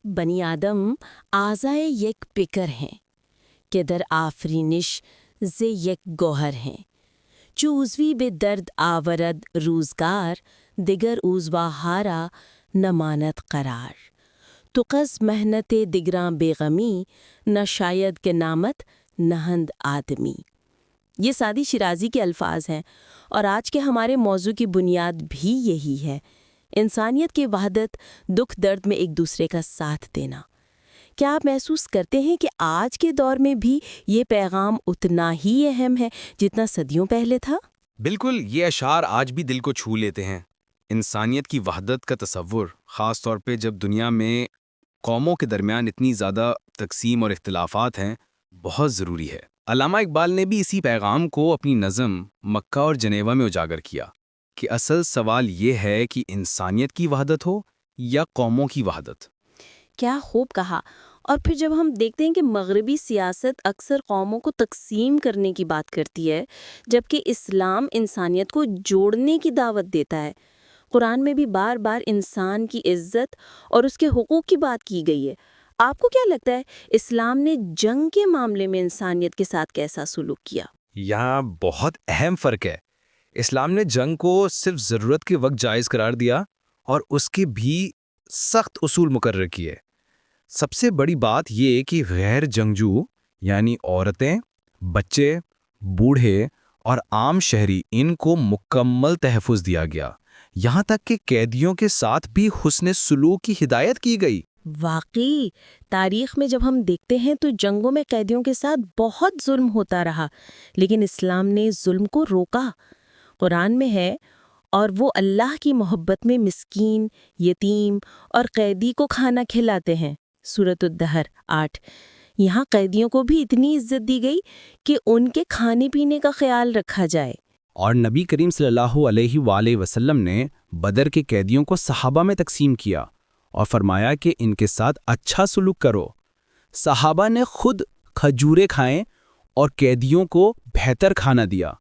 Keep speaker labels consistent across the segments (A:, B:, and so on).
A: بنی آدم آزائے یک پکر ہیں کہ در آفرینش ز یک گوہر ہیں. چوزوی بے درد آورد روزگار دگر اوزوا ہارا نماند قرار. تو قز محنت دگراں بے غمی نہ شاید کہ نامت نہند آدمی. یہ سعدی شیرازی کے الفاظ ہیں اور آج کے ہمارے موضوع کی بنیاد بھی یہی ہے، انسانیت کی وحدت، دکھ درد میں ایک دوسرے کا ساتھ دینا. کیا آپ محسوس کرتے ہیں کہ آج کے دور میں بھی یہ پیغام اتنا ہی اہم ہے جتنا صدیوں پہلے تھا؟
B: بالکل، یہ اشعار آج بھی دل کو چھو لیتے ہیں. انسانیت کی وحدت کا تصور، خاص طور پہ جب دنیا میں قوموں کے درمیان اتنی زیادہ تقسیم اور اختلافات ہیں، بہت ضروری ہے. علامہ اقبال نے بھی اسی پیغام کو اپنی نظم مکہ اور جنیوا میں اجاگر کیا کہ اصل سوال یہ ہے کہ انسانیت کی وحدت ہو یا قوموں کی وحدت.
A: کیا خوب کہا. اور پھر جب ہم دیکھتے ہیں کہ مغربی سیاست اکثر قوموں کو تقسیم کرنے کی بات کرتی ہے، جبکہ اسلام انسانیت کو جوڑنے کی دعوت دیتا ہے. قرآن میں بھی بار بار انسان کی عزت اور اس کے حقوق کی بات کی گئی ہے. آپ کو کیا لگتا ہے اسلام نے جنگ کے معاملے میں انسانیت کے ساتھ کیسا سلوک کیا؟
C: یہاں بہت اہم فرق ہے. اسلام نے جنگ کو صرف ضرورت کے وقت جائز قرار دیا اور اس کے بھی سخت اصول مقرر کیے. سب سے بڑی بات یہ کہ غیر جنگجو یعنی عورتیں، بچے، بوڑھے اور عام شہری ان کو مکمل تحفظ دیا گیا. یہاں تک کہ قیدیوں کے ساتھ بھی حسن سلوک کی ہدایت کی گئی.
A: واقعی تاریخ میں جب ہم دیکھتے ہیں تو جنگوں میں قیدیوں کے ساتھ بہت ظلم ہوتا رہا، لیکن اسلام نے ظلم کو روکا. قرآن میں ہے، اور وہ اللہ کی محبت میں مسکین، یتیم اور قیدی کو کھانا کھلاتے ہیں. سورۃ الدہر 8. یہاں قیدیوں کو بھی اتنی عزت دی گئی کہ ان کے کھانے پینے کا خیال رکھا جائے.
C: اور نبی کریم صلی اللہ علیہ وآلہ وسلم نے بدر کے قیدیوں کو صحابہ میں تقسیم کیا اور فرمایا کہ ان کے ساتھ اچھا سلوک کرو. صحابہ نے خود کھجورے کھائیں اور قیدیوں کو بہتر کھانا دیا.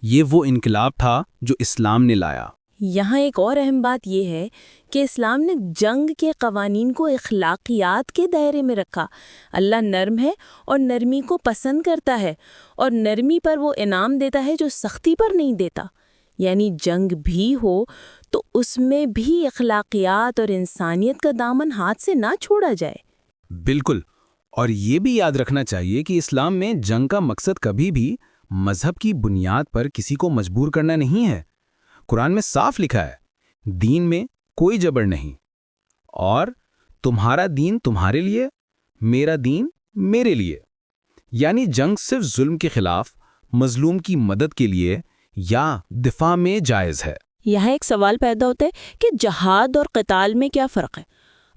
C: یہ وہ انقلاب تھا جو اسلام نے لایا.
A: یہاں ایک اور اہم بات یہ ہے کہ اسلام نے جنگ کے قوانین کو اخلاقیات کے دائرے میں رکھا. اللہ نرم ہے اور نرمی کو پسند کرتا ہے، اور نرمی پر وہ انعام دیتا ہے جو سختی پر نہیں دیتا. یعنی جنگ بھی ہو تو اس میں بھی اخلاقیات اور انسانیت کا دامن ہاتھ سے نہ چھوڑا جائے.
C: بالکل. اور یہ بھی یاد رکھنا چاہیے کہ اسلام میں جنگ کا مقصد کبھی بھی مذہب کی بنیاد پر کسی کو مجبور کرنا نہیں ہے. قرآن میں صاف لکھا ہے، دین میں کوئی جبر نہیں، اور تمہارا دین تمہارے لیے، میرا دین میرے لیے. یعنی جنگ صرف ظلم کے خلاف، مظلوم کی مدد کے لیے یا دفاع میں جائز ہے.
A: یہاں ایک سوال پیدا ہوتا ہے کہ جہاد اور قتال میں کیا فرق ہے؟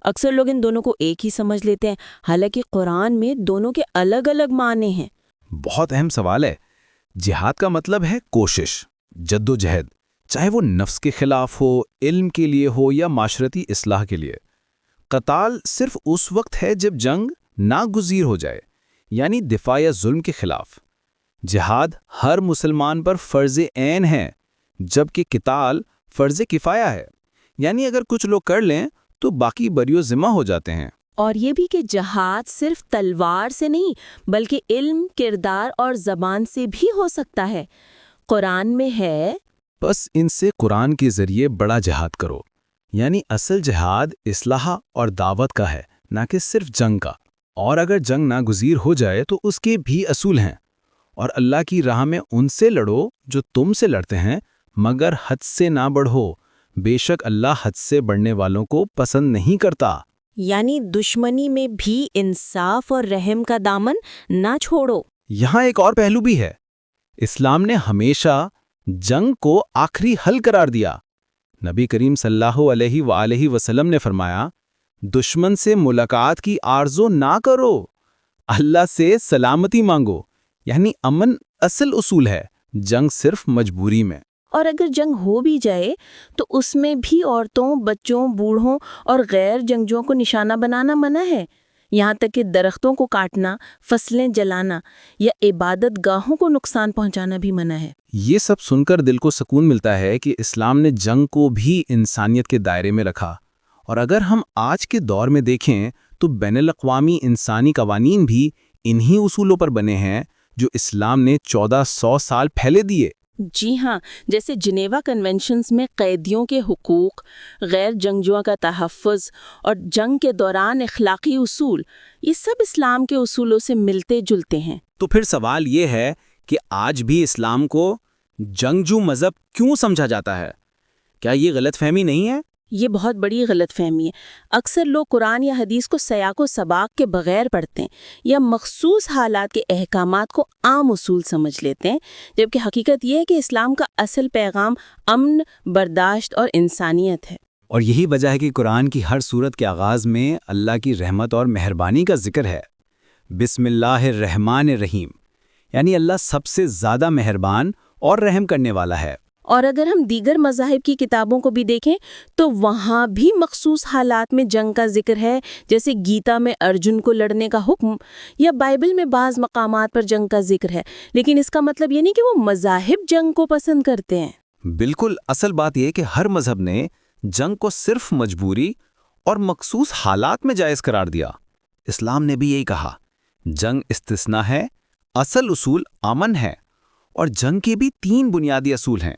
A: اکثر لوگ ان دونوں کو ایک ہی سمجھ لیتے ہیں، حالانکہ قرآن میں دونوں کے الگ الگ معنی ہیں.
C: بہت اہم سوال ہے. جہاد کا مطلب ہے کوشش، جد و جہد، چاہے وہ نفس کے خلاف ہو، علم کے لیے ہو یا معاشرتی اصلاح کے لیے. قتال صرف اس وقت ہے جب جنگ ناگزیر ہو جائے، یعنی دفاع یا ظلم کے خلاف. جہاد ہر مسلمان پر فرض عین ہے، جبکہ قتال فرض کفایہ ہے. یعنی اگر کچھ لوگ کر لیں تو باقی بریو ذمہ ہو جاتے ہیں.
A: اور یہ بھی کہ جہاد صرف تلوار سے نہیں بلکہ علم، کردار اور زبان سے بھی ہو سکتا ہے. قرآن میں ہے،
C: بس ان سے قرآن کے ذریعے بڑا جہاد کرو. یعنی اصل جہاد اصلاح اور دعوت کا ہے، نہ کہ صرف جنگ کا. اور اگر جنگ ناگزیر ہو جائے تو اس کے بھی اصول ہیں. اور اللہ کی راہ میں ان سے لڑو جو تم سے لڑتے ہیں، مگر حد سے نہ بڑھو، بے شک اللہ حد سے بڑھنے والوں کو پسند نہیں کرتا.
A: یعنی دشمنی میں بھی انصاف اور رحم کا دامن نہ چھوڑو.
C: یہاں ایک اور پہلو بھی ہے. اسلام نے ہمیشہ جنگ کو آخری حل قرار دیا. نبی کریم صلی اللہ علیہ وآلہ وسلم نے فرمایا، دشمن سے ملاقات کی آرزو نہ کرو، اللہ سے سلامتی مانگو. یعنی امن اصل اصول ہے، جنگ صرف مجبوری میں.
A: اور اگر جنگ ہو بھی جائے تو اس میں بھی عورتوں، بچوں، بوڑھوں اور غیر جنگجوؤں کو نشانہ بنانا منع ہے. یہاں تک کہ درختوں کو کاٹنا، فصلیں جلانا یا عبادت گاہوں کو نقصان پہنچانا بھی منع ہے.
C: یہ سب سن کر دل کو سکون ملتا ہے کہ اسلام نے جنگ کو بھی انسانیت کے دائرے میں رکھا. اور اگر ہم آج کے دور میں دیکھیں تو بین الاقوامی انسانی قوانین بھی انہی اصولوں پر بنے ہیں جو اسلام نے 1400 سال پہلے دیے۔
A: جی ہاں، جیسے جنیوا کنونشنز میں قیدیوں کے حقوق، غیر جنگجوؤں کا تحفظ اور جنگ کے دوران اخلاقی اصول، یہ سب اسلام کے اصولوں سے ملتے جلتے ہیں۔
C: تو پھر سوال یہ ہے کہ آج بھی اسلام کو جنگجو مذہب کیوں سمجھا جاتا ہے؟ کیا یہ غلط فہمی نہیں ہے؟
A: یہ بہت بڑی غلط فہمی ہے۔ اکثر لوگ قرآن یا حدیث کو سیاق و سباق کے بغیر پڑھتے ہیں یا مخصوص حالات کے احکامات کو عام اصول سمجھ لیتے ہیں، جبکہ حقیقت یہ ہے کہ اسلام کا اصل پیغام امن، برداشت اور انسانیت ہے۔
D: اور یہی وجہ ہے کہ قرآن کی ہر سورت کے آغاز میں اللہ کی رحمت اور مہربانی کا ذکر ہے۔ بسم اللہ الرحمن الرحیم، یعنی اللہ سب سے زیادہ مہربان اور رحم کرنے والا ہے۔
A: اور اگر ہم دیگر مذاہب کی کتابوں کو بھی دیکھیں تو وہاں بھی مخصوص حالات میں جنگ کا ذکر ہے، جیسے گیتا میں ارجن کو لڑنے کا حکم، یا بائبل میں بعض مقامات پر جنگ کا ذکر ہے، لیکن اس کا مطلب یہ نہیں کہ وہ مذاہب جنگ کو پسند کرتے ہیں۔
C: بالکل، اصل بات یہ کہ ہر مذہب نے جنگ کو صرف مجبوری اور مخصوص حالات میں جائز قرار دیا۔ اسلام نے بھی یہی کہا، جنگ استثناء ہے، اصل اصول امن ہے، اور جنگ کے بھی 3 بنیادی اصول ہیں۔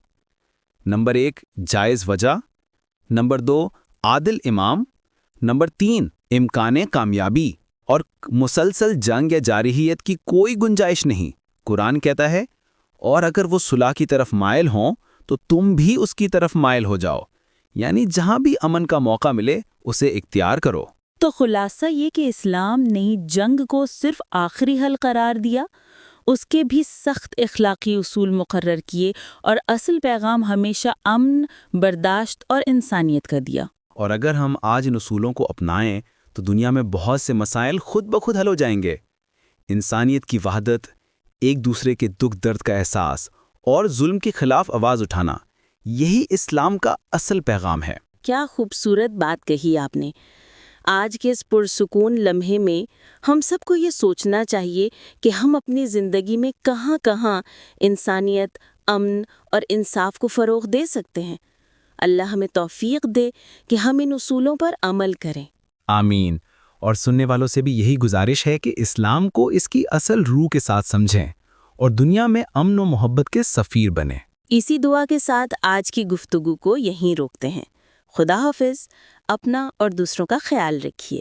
C: نمبر 1 جائز وجہ، نمبر 2 عادل امام، نمبر 3 امکان کامیابی، اور مسلسل جنگ یا جارحیت کی کوئی گنجائش نہیں۔ قرآن کہتا ہے، اور اگر وہ صلح کی طرف مائل ہوں تو تم بھی اس کی طرف مائل ہو جاؤ، یعنی جہاں بھی امن کا موقع ملے اسے اختیار کرو۔
E: تو خلاصہ یہ کہ اسلام نے جنگ کو صرف آخری حل قرار دیا، اس کے بھی سخت اخلاقی اصول مقرر کیے، اور اصل پیغام ہمیشہ امن، برداشت اور انسانیت کا دیا۔
C: اور اگر ہم آج ان اصولوں کو اپنائیں تو دنیا میں بہت سے مسائل خود بخود حل ہو جائیں گے۔ انسانیت کی وحدت، ایک دوسرے کے دکھ درد کا احساس اور ظلم کے خلاف آواز اٹھانا، یہی اسلام کا اصل پیغام ہے۔
A: کیا خوبصورت بات کہی آپ نے۔ آج کے اس پرسکون لمحے میں ہم سب کو یہ سوچنا چاہیے کہ ہم اپنی زندگی میں کہاں کہاں انسانیت، امن اور انصاف کو فروغ دے سکتے ہیں۔ اللہ ہمیں توفیق دے کہ ہم ان اصولوں پر عمل کریں۔
D: آمین۔ اور سننے والوں سے بھی یہی گزارش ہے کہ اسلام کو اس کی اصل روح کے ساتھ سمجھیں اور دنیا میں امن و محبت کے سفیر بنیں۔
A: اسی دعا کے ساتھ آج کی گفتگو کو یہیں روکتے ہیں۔ خدا حافظ، اپنا اور دوسروں کا خیال رکھیے۔